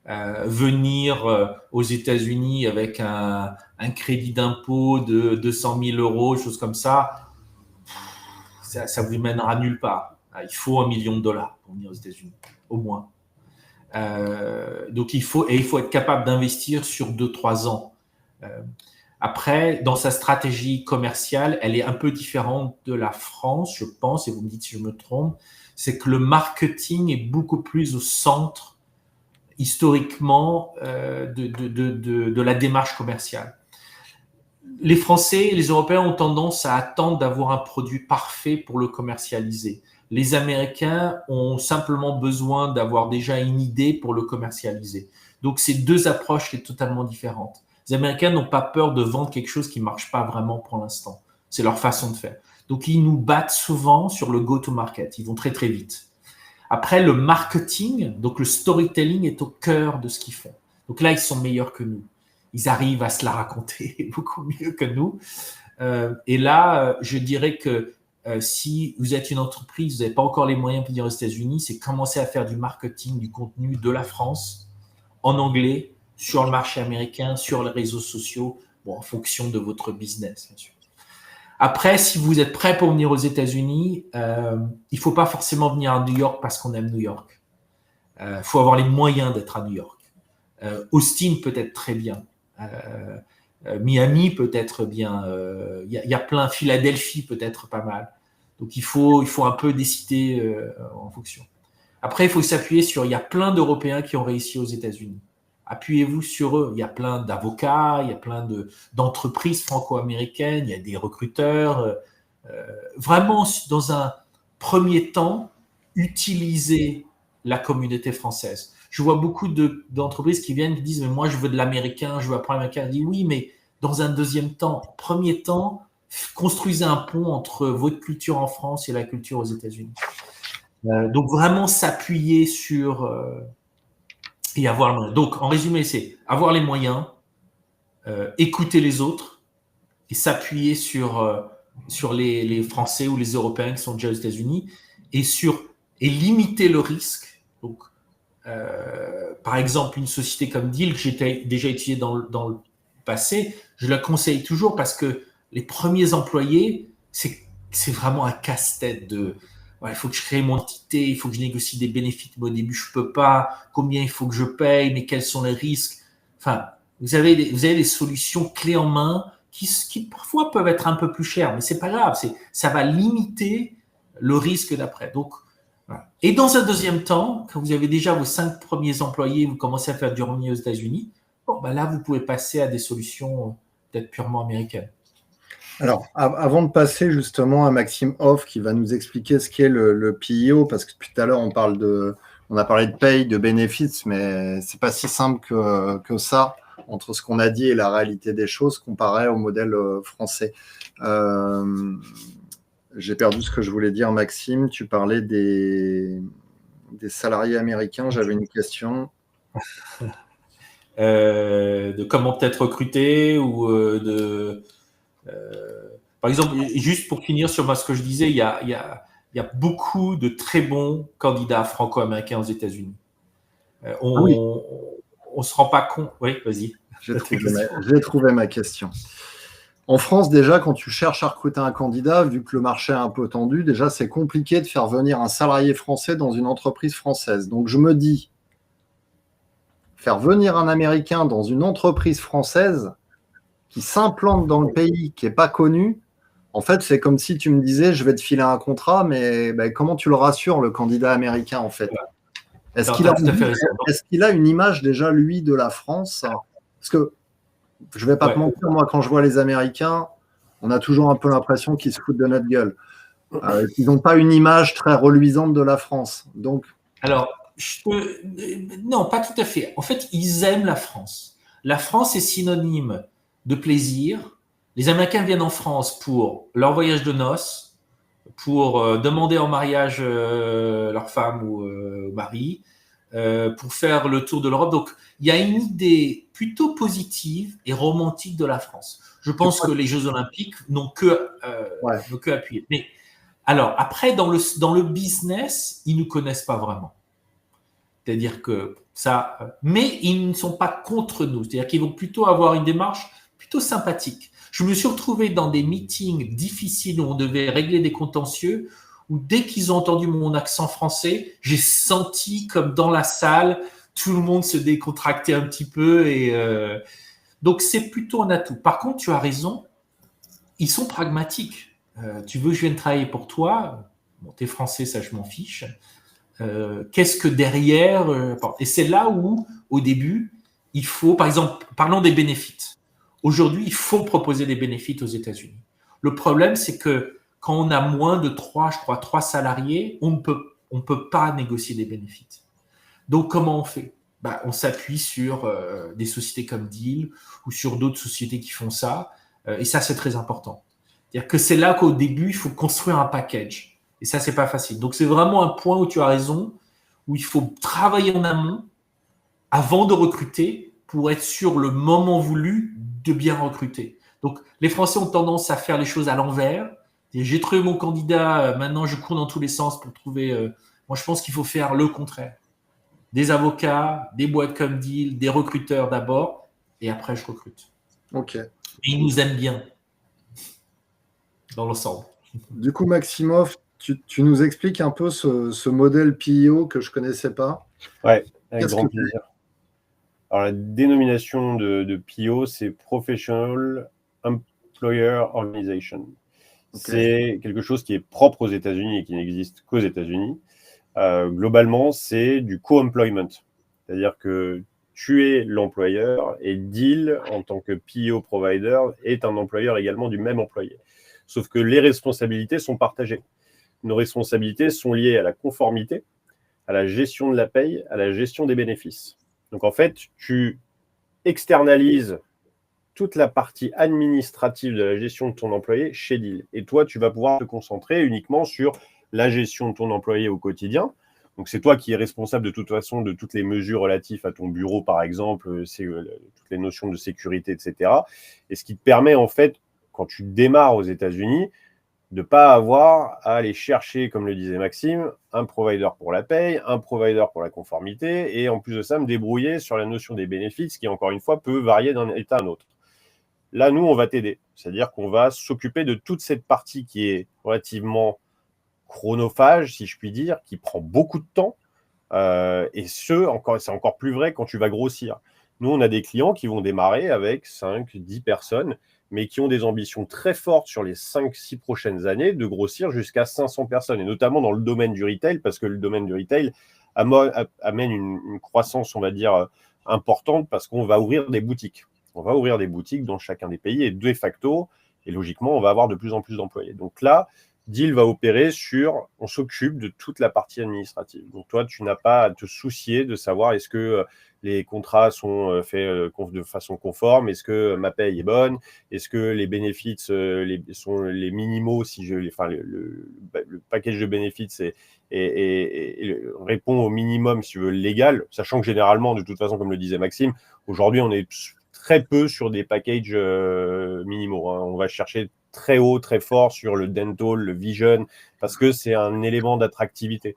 Venir aux États-Unis avec un crédit d'impôt de 200 000 euros, choses comme ça, ça vous mènera nulle part. Il faut $1 million pour venir aux États-Unis, au moins. Donc, il faut être capable d'investir sur 2-3 ans. Après, dans sa stratégie commerciale, elle est un peu différente de la France, je pense, et vous me dites si je me trompe, c'est que le marketing est beaucoup plus au centre. historiquement de la démarche commerciale. Les Français et les Européens ont tendance à attendre d'avoir un produit parfait pour le commercialiser. Les Américains ont simplement besoin d'avoir déjà une idée pour le commercialiser. Donc, c'est deux approches totalement différentes. Les Américains n'ont pas peur de vendre quelque chose qui ne marche pas vraiment pour l'instant. C'est leur façon de faire. Donc, ils nous battent souvent sur le go-to-market. Ils vont très, très vite. Après, le marketing, donc le storytelling est au cœur de ce qu'ils font. Donc là, ils sont meilleurs que nous. Ils arrivent à se la raconter beaucoup mieux que nous. Et là, je dirais que si vous êtes une entreprise, vous n'avez pas encore les moyens de venir aux États-Unis, c'est commencer à faire du marketing, du contenu de la France en anglais, sur le marché américain, sur les réseaux sociaux, bon, en fonction de votre business, bien sûr. Après, si vous êtes prêt pour venir aux États-Unis, il ne faut pas forcément venir à New York parce qu'on aime New York. Il faut avoir les moyens d'être à New York. Austin peut être très bien. Miami peut être bien. Il y a plein. Philadelphie peut être pas mal. Donc, il faut un peu décider en fonction. Après, il faut s'appuyer sur. Il y a plein d'Européens qui ont réussi aux États-Unis. Appuyez-vous sur eux. Il y a plein d'avocats, il y a plein d'entreprises franco-américaines, il y a des recruteurs. Vraiment, dans un premier temps, utilisez la communauté française. Je vois beaucoup d'entreprises qui viennent et qui disent « mais moi, je veux de l'américain, je veux apprendre l'américain ». Je dis « oui, mais dans un deuxième temps, premier temps, construisez un pont entre votre culture en France et la culture aux États-Unis ». Donc, vraiment s'appuyer sur… et avoir le moyen. Donc, en résumé, c'est avoir les moyens, écouter les autres et s'appuyer sur les Français ou les Européens qui sont déjà aux États-Unis et limiter le risque. Donc, par exemple, une société comme Deal que j'ai déjà utilisée dans le passé, je la conseille toujours parce que les premiers employés, c'est vraiment un casse-tête de… il faut que je crée mon entité, il faut que je négocie des bénéfices, mais au début, je ne peux pas. Combien il faut que je paye, mais quels sont les risques? Enfin, vous avez des solutions clés en main qui parfois peuvent être un peu plus chères, mais ce n'est pas grave. Ça va limiter le risque d'après. Donc, voilà. Et dans un deuxième temps, quand vous avez déjà vos 5 premiers employés, vous commencez à faire du revenu aux États-Unis, là, vous pouvez passer à des solutions peut-être purement américaines. Alors, avant de passer justement à Maxime Hoff qui va nous expliquer ce qu'est le PEO, parce que depuis tout à l'heure, on a parlé de paye, de bénéfices, mais c'est pas si simple que ça entre ce qu'on a dit et la réalité des choses comparé au modèle français. J'ai perdu ce que je voulais dire, Maxime. Tu parlais des salariés américains. J'avais une question. De comment peut-être recruter ou par exemple, juste pour finir sur ce que je disais, il y a beaucoup de très bons candidats franco-américains aux États-Unis. On se rend pas compte. Oui, vas-y. J'ai trouvé ma question. En France, déjà, quand tu cherches à recruter un candidat, vu que le marché est un peu tendu, déjà, c'est compliqué de faire venir un salarié français dans une entreprise française. Donc, je me dis, faire venir un Américain dans une entreprise française qui s'implante dans le pays, qui n'est pas connu, en fait, c'est comme si tu me disais, je vais te filer un contrat, mais comment tu le rassures, le candidat américain, en fait? Est-ce qu'il a une image déjà, lui, de la France? Parce que, je ne vais pas te mentir, moi, quand je vois les Américains, on a toujours un peu l'impression qu'ils se foutent de notre gueule. Ils n'ont pas une image très reluisante de la France. Donc… Alors, non, pas tout à fait. En fait, ils aiment la France. La France est synonyme de plaisir. Les Américains viennent en France pour leur voyage de noces, pour demander en mariage leur femme ou mari, pour faire le tour de l'Europe. Donc, il y a une idée plutôt positive et romantique de la France. Je pense que les Jeux Olympiques n'ont que appuyer. Mais alors, après, dans le business, ils ne nous connaissent pas vraiment. C'est-à-dire que ça… Mais ils ne sont pas contre nous. C'est-à-dire qu'ils vont plutôt avoir une démarche plutôt sympathique. Je me suis retrouvé dans des meetings difficiles où on devait régler des contentieux, où dès qu'ils ont entendu mon accent français, j'ai senti comme dans la salle, tout le monde se décontractait un petit peu. Donc, c'est plutôt un atout. Par contre, tu as raison, ils sont pragmatiques. Tu veux que je vienne travailler pour toi? Bon, t'es français, ça je m'en fiche. Qu'est-ce que derrière et c'est là où, au début, il faut, par exemple, parlons des bénéfices. Aujourd'hui, il faut proposer des bénéfices aux États-Unis. Le problème, c'est que quand on a moins de 3 salariés, on ne peut pas négocier des bénéfices. Donc, comment on fait? On s'appuie sur des sociétés comme Deal ou sur d'autres sociétés qui font ça. Et ça, c'est très important. C'est-à-dire que c'est là qu'au début, il faut construire un package. Et ça, c'est pas facile. Donc, c'est vraiment un point où tu as raison, où il faut travailler en amont avant de recruter pour être sûr le moment voulu de bien recruter. Donc, les Français ont tendance à faire les choses à l'envers. J'ai trouvé mon candidat, maintenant je cours dans tous les sens pour trouver. Moi, je pense qu'il faut faire le contraire. Des avocats, des boîtes comme Deal, des recruteurs d'abord, et après je recrute. Ok. Et ils nous aiment bien dans l'ensemble. Du coup, Maximov, tu nous expliques un peu ce modèle PIO que je ne connaissais pas. Ouais, avec grand plaisir. Alors, la dénomination de PIO, c'est Professional Employer Organization. Okay. C'est quelque chose qui est propre aux États-Unis et qui n'existe qu'aux États-Unis. Globalement, c'est du co-employment. C'est-à-dire que tu es l'employeur et Deal, en tant que PIO provider, est un employeur également du même employé. Sauf que les responsabilités sont partagées. Nos responsabilités sont liées à la conformité, à la gestion de la paye, à la gestion des bénéfices. Donc, en fait, tu externalises toute la partie administrative de la gestion de ton employé chez Deal. Et toi, tu vas pouvoir te concentrer uniquement sur la gestion de ton employé au quotidien. Donc, c'est toi qui es responsable de toute façon de toutes les mesures relatives à ton bureau, par exemple, c'est toutes les notions de sécurité, etc. Et ce qui te permet, en fait, quand tu démarres aux États-Unis, de ne pas avoir à aller chercher, comme le disait Maxime, un provider pour la paye, un provider pour la conformité, et en plus de ça, me débrouiller sur la notion des bénéfices, qui, encore une fois, peut varier d'un état à un autre. Là, nous, on va t'aider. C'est-à-dire qu'on va s'occuper de toute cette partie qui est relativement chronophage, si je puis dire, qui prend beaucoup de temps. Et c'est encore plus vrai quand tu vas grossir. Nous, on a des clients qui vont démarrer avec 5, 10 personnes, mais qui ont des ambitions très fortes sur les 5-6 prochaines années de grossir jusqu'à 500 personnes, et notamment dans le domaine du retail, parce que le domaine du retail amène une croissance, on va dire, importante, parce qu'on va ouvrir des boutiques. On va ouvrir des boutiques dans chacun des pays, et de facto, et logiquement, on va avoir de plus en plus d'employés. Donc là, Deal va opérer sur, on s'occupe de toute la partie administrative. Donc toi, tu n'as pas à te soucier de savoir est-ce que les contrats sont faits de façon conforme, est-ce que ma paye est bonne, est-ce que les bénéfices sont les minimaux, le package de bénéfices répond au minimum, si tu veux, légal, sachant que généralement, de toute façon, comme le disait Maxime, aujourd'hui, on est très peu sur des packages minimaux. Hein. On va chercher très haut, très fort sur le dental, le vision, parce que c'est un élément d'attractivité.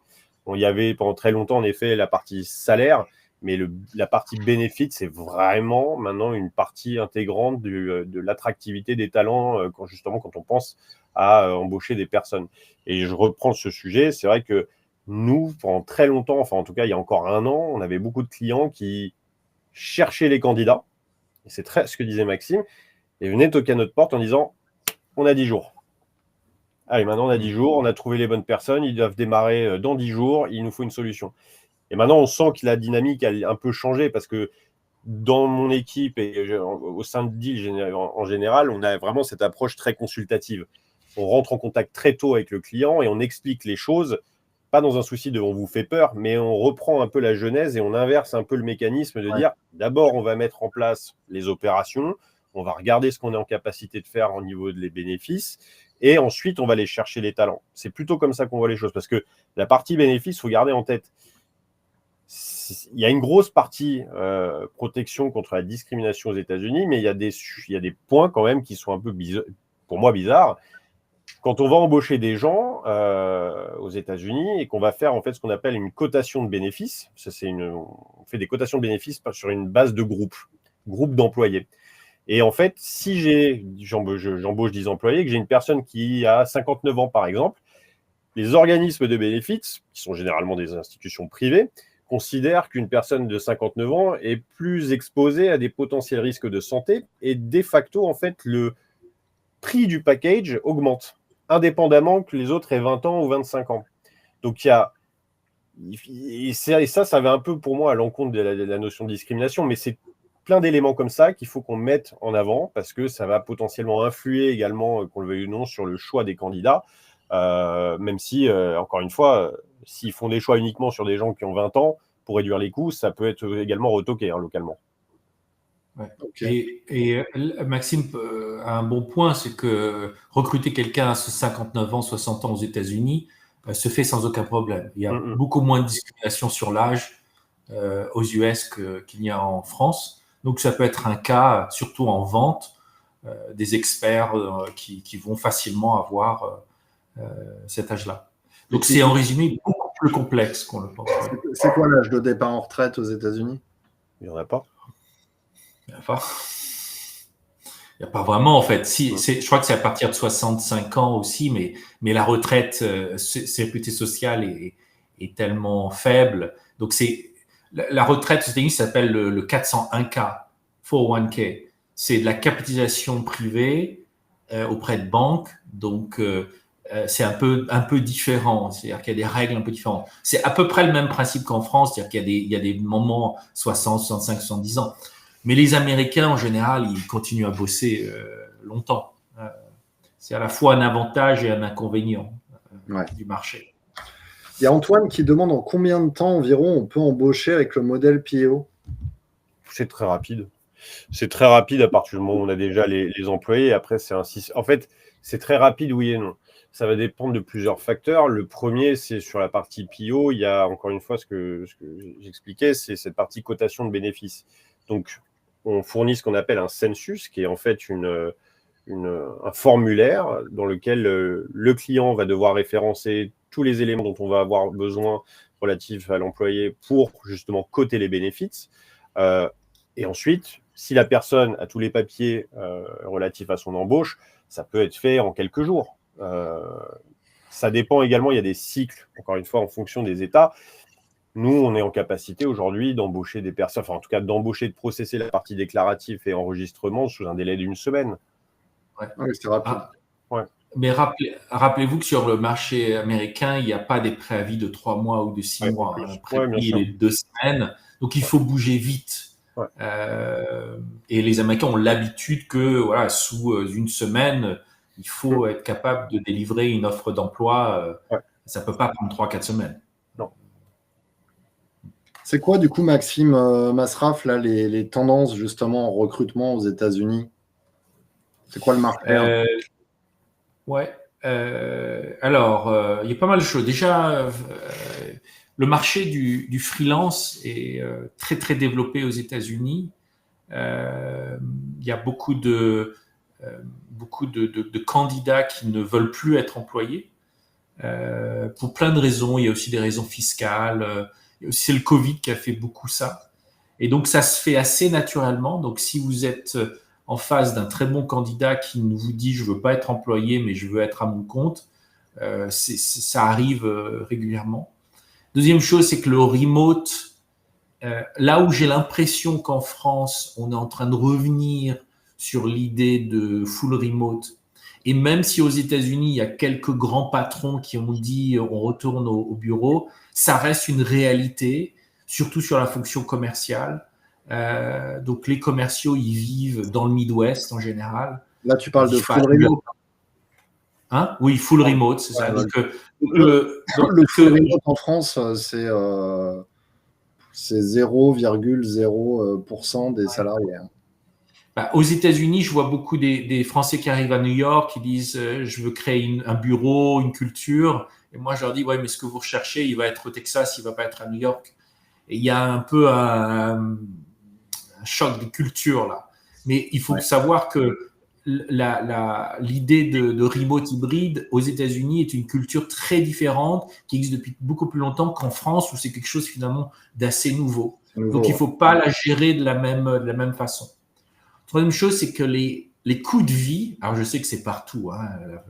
Il y avait pendant très longtemps, en effet, la partie salaire, mais la partie bénéfice, c'est vraiment maintenant une partie intégrante de l'attractivité des talents, quand on pense à embaucher des personnes. Et je reprends ce sujet, c'est vrai que nous, pendant très longtemps, enfin en tout cas il y a encore 1 an, on avait beaucoup de clients qui cherchaient les candidats, et c'est très ce que disait Maxime, et venaient toquer à notre porte en disant on a 10 jours. Allez, maintenant on a 10 jours, on a trouvé les bonnes personnes, ils doivent démarrer dans 10 jours, il nous faut une solution. Et maintenant, on sent que la dynamique a un peu changé parce que dans mon équipe et au sein de Deal en général, on a vraiment cette approche très consultative. On rentre en contact très tôt avec le client et on explique les choses, pas dans un souci de on vous fait peur, mais on reprend un peu la genèse et on inverse un peu le mécanisme de dire d'abord, on va mettre en place les opérations, on va regarder ce qu'on est en capacité de faire au niveau des bénéfices et ensuite, on va aller chercher les talents. C'est plutôt comme ça qu'on voit les choses parce que la partie bénéfice, il faut garder en tête. Il y a une grosse partie protection contre la discrimination aux États-Unis, mais il y a des points quand même qui sont un peu pour moi bizarres. Quand on va embaucher des gens aux États-Unis et qu'on va faire en fait ce qu'on appelle une cotation de bénéfices, on fait des cotations de bénéfices sur une base de groupe d'employés. Et en fait, si j'embauche 10 employés, que j'ai une personne qui a 59 ans par exemple, les organismes de bénéfices, qui sont généralement des institutions privées, considèrent qu'une personne de 59 ans est plus exposée à des potentiels risques de santé et de facto, en fait, le prix du package augmente, indépendamment que les autres aient 20 ans ou 25 ans. Donc, il y a et ça va un peu pour moi à l'encontre de la notion de discrimination, mais c'est plein d'éléments comme ça qu'il faut qu'on mette en avant parce que ça va potentiellement influer également, qu'on le veuille ou non, sur le choix des candidats, même si, encore une fois, s'ils font des choix uniquement sur des gens qui ont 20 ans pour réduire les coûts, ça peut être également retoqué localement. Ouais. Okay. Et Maxime a un bon point, c'est que recruter quelqu'un à 59 ans, 60 ans aux États-Unis se fait sans aucun problème. Il y a beaucoup moins de discrimination sur l'âge aux US qu'il y a en France. Donc ça peut être un cas, surtout en vente, des experts qui vont facilement avoir cet âge-là. Donc c'est en résumé beaucoup plus complexe qu'on le pense. C'est quoi l'âge de départ en retraite aux États-Unis? Il n'y en a pas. Il n'y a pas vraiment, en fait. Je crois que c'est à partir de 65 ans aussi, mais la retraite, sécurité sociale est tellement faible. Donc, la retraite aux États-Unis s'appelle le 401K, 401K. C'est de la capitalisation privée auprès de banques. Donc, c'est un peu différent. C'est-à-dire qu'il y a des règles un peu différentes. C'est à peu près le même principe qu'en France. C'est-à-dire qu'il y a des moments 60, 65, 70 ans. Mais les Américains, en général, ils continuent à bosser longtemps. C'est à la fois un avantage et un inconvénient du marché. Il y a Antoine qui demande en combien de temps environ on peut embaucher avec le modèle PEO? C'est très rapide. C'est très rapide à partir du moment où on a déjà les employés. Après, en fait, c'est très rapide, oui et non. Ça va dépendre de plusieurs facteurs. Le premier, c'est sur la partie PEO. Il y a, encore une fois, ce que j'expliquais, c'est cette partie cotation de bénéfices. Donc, on fournit ce qu'on appelle un census, qui est en fait un formulaire dans lequel le client va devoir référencer tous les éléments dont on va avoir besoin relatifs à l'employé pour justement coter les bénéfices. Et ensuite, si la personne a tous les papiers relatifs à son embauche, ça peut être fait en quelques jours. Ça dépend également, il y a des cycles, encore une fois, en fonction des États. Nous, on est en capacité aujourd'hui d'embaucher des personnes, enfin en tout cas d'embaucher, de processer la partie déclarative et enregistrement sous un délai d'1 semaine. Ouais, c'est rapide. Mais rappelez-vous que sur le marché américain, il n'y a pas des préavis de 3 mois ou de 6 mois. Un préavis est 2 semaines. Donc, il faut bouger vite. Et les Américains ont l'habitude que sous 1 semaine, il faut être capable de délivrer une offre d'emploi. Ça ne peut pas prendre 3-4 semaines. Non. C'est quoi, du coup, Maxime Masraf, là, les tendances, justement, en recrutement aux États-Unis? C'est quoi le marché? Alors, il y a pas mal de choses. Déjà, le marché du freelance est très, très développé aux États-Unis. Il y a beaucoup de candidats qui ne veulent plus être employés pour plein de raisons. Il y a aussi des raisons fiscales. C'est le Covid qui a fait beaucoup ça. Et donc, ça se fait assez naturellement. Donc, si vous êtes en face d'un très bon candidat qui vous dit « je veux pas être employé, mais je veux être à mon compte », ça arrive régulièrement. Deuxième chose, c'est que le remote, là où j'ai l'impression qu'en France, on est en train de revenir sur l'idée de full remote, et même si aux États-Unis, il y a quelques grands patrons qui ont dit on retourne au bureau, ça reste une réalité, surtout sur la fonction commerciale. Donc les commerciaux, ils vivent dans le Midwest en général. Là, tu parles de full remote. Oui, full remote, c'est ça. Donc, le full remote en France, c'est 0,0% des salariés. Aux États-Unis, je vois beaucoup des Français qui arrivent à New York qui disent je veux créer un bureau, une culture. Et moi, je leur dis ouais, mais ce que vous recherchez, il va être au Texas, il va pas être à New York. Et il y a un peu un choc de culture là. Mais il faut savoir que l'idée de remote hybride aux États-Unis est une culture très différente qui existe depuis beaucoup plus longtemps qu'en France où c'est quelque chose finalement d'assez nouveau. Donc il ne faut pas la gérer de la même façon. Troisième chose, c'est que les coûts de vie, alors je sais que c'est partout,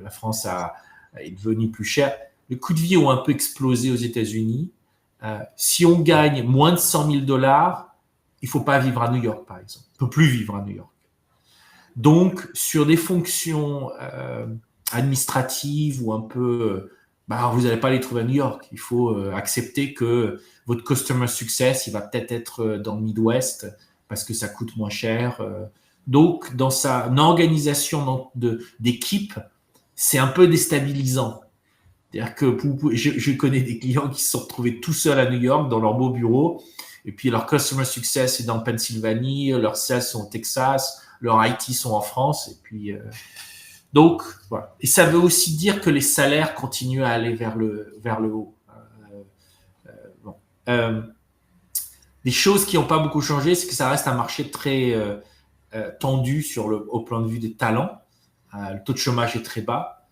la France est devenue plus chère, les coûts de vie ont un peu explosé aux États-Unis. Si on gagne moins de $100 000, il ne faut pas vivre à New York, par exemple. On ne peut plus vivre à New York. Donc, sur des fonctions administratives ou un peu vous n'allez pas les trouver à New York. Il faut accepter que votre customer success, il va peut-être être dans le Midwest parce que ça coûte moins cher. Donc, dans sa organisation d'équipe, c'est un peu déstabilisant. C'est-à-dire que je connais des clients qui se sont retrouvés tout seuls à New York dans leur beau bureau, et puis leur customer success est dans Pennsylvanie, leurs sales sont au Texas, leurs IT sont en France, et puis donc voilà. Et ça veut aussi dire que les salaires continuent à aller vers le haut. Bon. Les choses qui n'ont pas beaucoup changé, c'est que ça reste un marché très tendu au point de vue des talents. Le taux de chômage est très bas.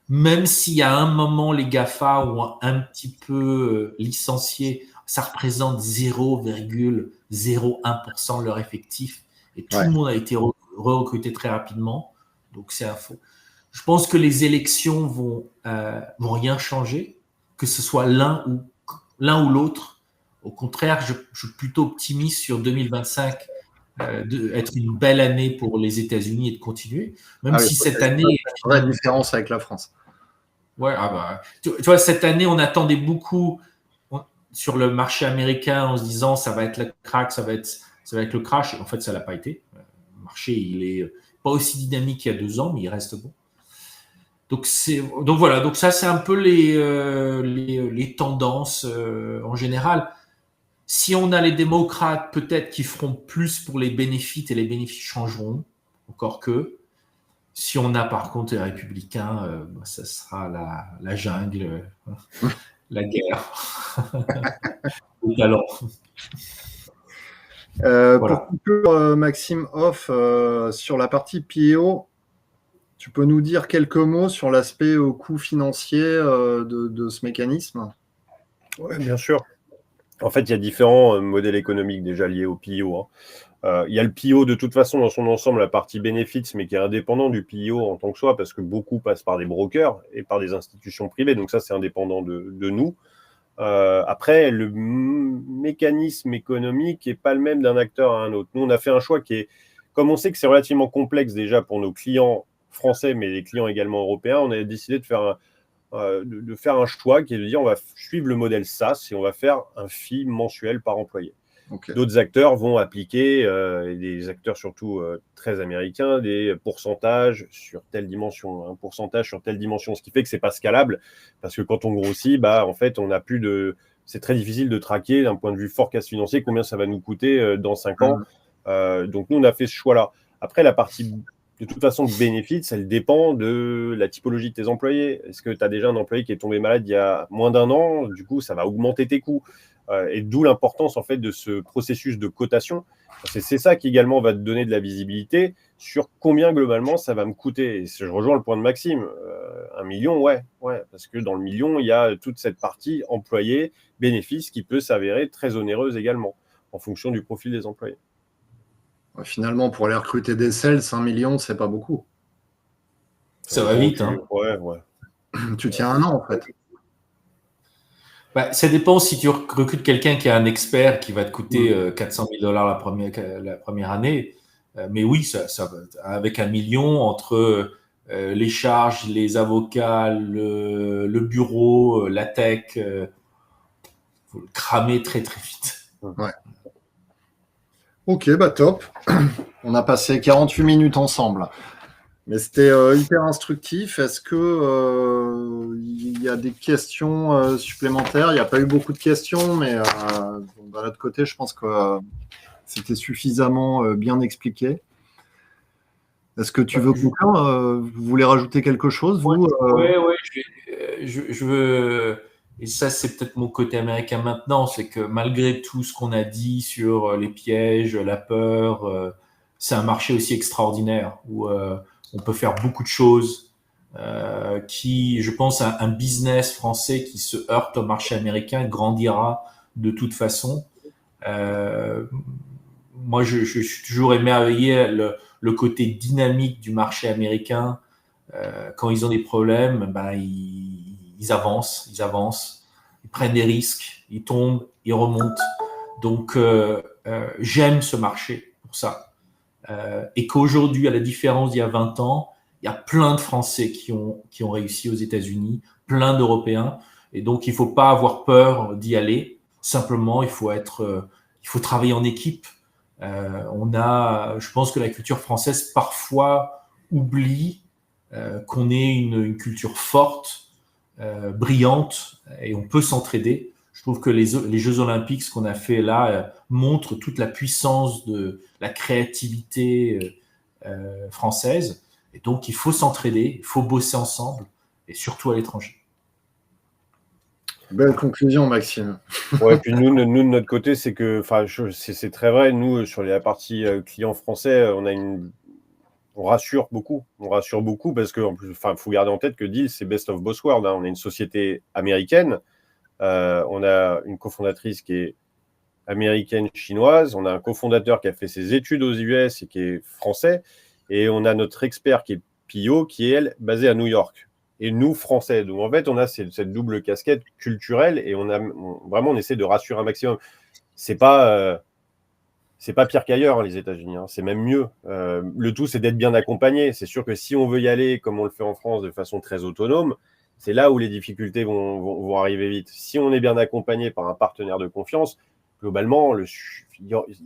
Même s'il y a un moment, les GAFA ont un petit peu licencié, ça représente 0,01% de leur effectif. Et tout le monde a été recruté très rapidement. Donc, c'est un faux. Je pense que les élections vont rien changer, que ce soit l'un ou l'autre. Au contraire, je suis plutôt optimiste sur 2025 être une belle année pour les États-Unis et de continuer, même si cette année... Il y a une vraie différence avec la France. Ouais, tu vois, cette année, on attendait beaucoup sur le marché américain en se disant ça va être le crack, ça va être le crash. Et en fait, ça l'a pas été. Le marché, il est pas aussi dynamique qu'il y a 2 ans, mais il reste bon. Donc voilà. Donc ça, c'est un peu les tendances en général. Si on a les démocrates, peut-être qu'ils feront plus pour les bénéfices et les bénéfices changeront, encore que. Si on a par contre les républicains, ça sera la jungle, la guerre. Alors, voilà. Pour conclure, Maxime Hoff, sur la partie PEO, tu peux nous dire quelques mots sur l'aspect au coût financier de ce mécanisme? Oui, bien sûr. En fait, il y a différents modèles économiques déjà liés au PEO. Il y a le PEO de toute façon dans son ensemble, la partie benefits, mais qui est indépendant du PEO en tant que soi, parce que beaucoup passent par des brokers et par des institutions privées. Donc ça, c'est indépendant de nous. Après, le mécanisme économique n'est pas le même d'un acteur à un autre. Nous, on a fait un choix qui est, comme on sait que c'est relativement complexe déjà pour nos clients français, mais les clients également européens, on a décidé de faire un choix qui est de dire on va suivre le modèle SaaS et on va faire un fee mensuel par employé. Okay. D'autres acteurs vont appliquer, des acteurs surtout très américains, des pourcentages sur telle dimension, un pourcentage sur telle dimension, ce qui fait que c'est pas scalable, parce que quand on grossit, en fait, on n'a plus de... C'est très difficile de traquer d'un point de vue forecast financier combien ça va nous coûter dans 5 ans. Donc nous, on a fait ce choix-là. Après, la partie de toute façon bénéfice, elle dépend de la typologie de tes employés. Est-ce que tu as déjà un employé qui est tombé malade il y a moins d'1 an? Du coup, ça va augmenter tes coûts. Et d'où l'importance en fait de ce processus de cotation. C'est ça qui également va te donner de la visibilité sur combien globalement ça va me coûter. Et je rejoins le point de Maxime, 1 million, ouais, parce que dans le million, il y a toute cette partie employé, bénéfice qui peut s'avérer très onéreuse également, en fonction du profil des employés. Finalement, pour aller recruter des sales, 5 millions, c'est pas beaucoup. Ça va vite, Ouais. Tu tiens 1 an, en fait. Ça dépend si tu recrutes quelqu'un qui est un expert qui va te coûter 400 000 $ la première année. Mais oui, ça avec 1 million entre les charges, les avocats, le bureau, la tech, faut le cramer très très vite. Ouais. Ok, top. On a passé 48 minutes ensemble. Mais c'était hyper instructif. Est-ce que il y a des questions supplémentaires? Il n'y a pas eu beaucoup de questions, mais d'un autre côté, je pense que c'était suffisamment bien expliqué. Est-ce que tu veux conclure? Vous voulez rajouter quelque chose, vous? Oui, je veux... Et ça, c'est peut-être mon côté américain maintenant, c'est que malgré tout ce qu'on a dit sur les pièges, la peur, c'est un marché aussi extraordinaire où on peut faire beaucoup de choses qui, je pense, un business français qui se heurte au marché américain grandira de toute façon. Moi, je suis toujours émerveillé le côté dynamique du marché américain. Quand ils ont des problèmes, ils avancent, ils prennent des risques, ils tombent, ils remontent. Donc, j'aime ce marché pour ça. Et qu'aujourd'hui, à la différence d'il y a 20 ans, Il y a plein de Français qui ont réussi aux États-Unis, plein d'Européens. Et donc, il ne faut pas avoir peur d'y aller. Simplement, il faut travailler en équipe. Je pense que la culture française parfois oublie qu'on est une culture forte, brillante, et on peut s'entraider. Je trouve que les Jeux Olympiques, ce qu'on a fait là, montrent toute la puissance de la créativité française. Et donc, il faut s'entraider, il faut bosser ensemble, et surtout à l'étranger. Belle conclusion, Maxime. Ouais, puis nous, de notre côté, c'est que, c'est très vrai. Nous, sur la partie clients français, on rassure beaucoup. On rassure beaucoup parce que, en plus, faut garder en tête que Deal, c'est best of both worlds. Hein. On est une société américaine. On a une cofondatrice qui est américaine chinoise. On a un cofondateur qui a fait ses études aux US et qui est français. Et on a notre expert qui est Pio, qui est, elle, basée à New York. Et nous, Français. Donc, en fait, on a cette double casquette culturelle et on essaie de rassurer un maximum. C'est pas pire qu'ailleurs, hein, les États-Unis. Hein. C'est même mieux. Le tout, c'est d'être bien accompagné. C'est sûr que si on veut y aller, comme on le fait en France, de façon très autonome, c'est là où les difficultés vont arriver vite. Si on est bien accompagné par un partenaire de confiance, globalement, il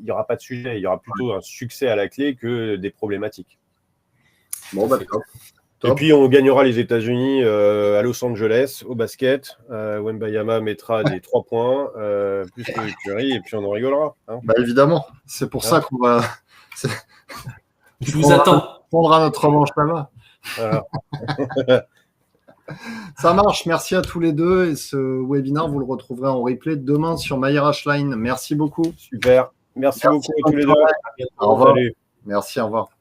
n'y aura pas de sujet. Il y aura plutôt un succès à la clé que des problématiques. Bon, d'accord. Et puis, on gagnera les États-Unis à Los Angeles au basket. Wembanyama mettra des 3 points, plus que Curry, et puis on en rigolera. Hein. Bah, évidemment, c'est pour ça qu'on va. Je vous attends. On prendra notre revanche là-bas. Voilà. Ça marche. Merci à tous les deux. Et ce webinaire, vous le retrouverez en replay demain sur MyRH Line. Merci beaucoup. Super. Merci beaucoup à tous les deux. Au revoir. Salut. Merci, au revoir.